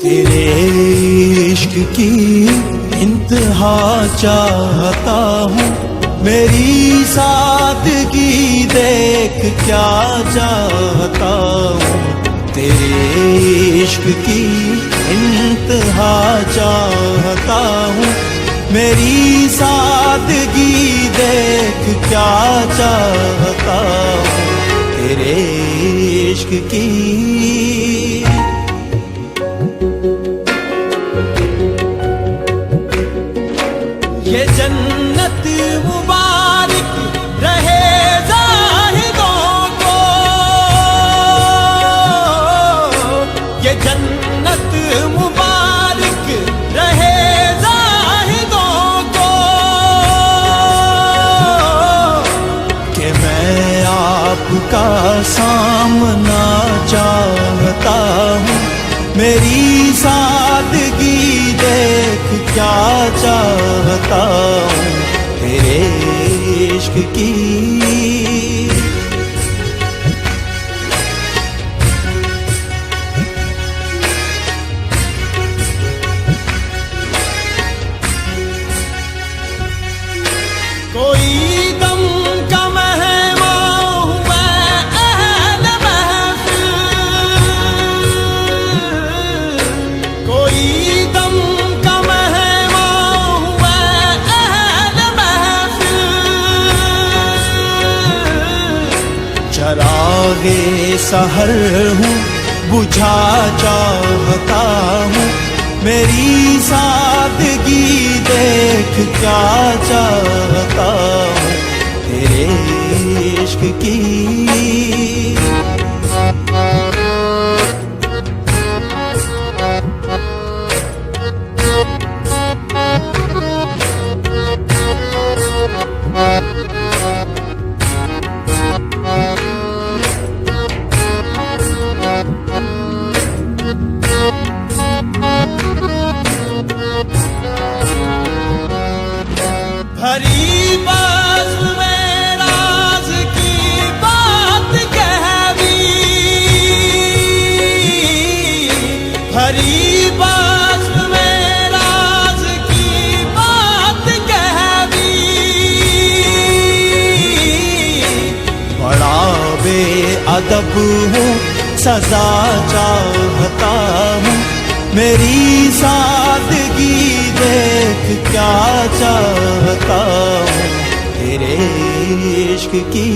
तेरे इश्क की इंतहा चाहता हूँ, मेरी सादगी देख क्या चाहता हूँ। तेरे इश्क की इंतहा चाहता हूँ, मेरी सादगी देख क्या चाहता हूँ। तेरे इश्क की ये जन्नत मुबारक रहे ज़ाहिदों को, ये जन्नत मुबारक रहे ज़ाहिदों को, कि मैं आपका सामना चाहता हूँ, मेरी सादगी देख क्या चाहता हूँ। तेरे इश्क की कोई गम का मेहमान हूँ मैं, अहले महफिल, कोई गम का मेहमान हूँ मैं, अहले महफिल, चरागे सहर हूँ बुझा चाहता हूँ, मेरी सादगी देख क्या चाहता हूँ। तेरे इश्क की भरी बाज़ में राज की बात कह दी, भरी बाज़ में राज की बात कह दी, बड़ा बेअदब हूँ सजा चाहता हूँ, मेरी सादगी देख क्या चाहता हूँ। तेरे इश्क की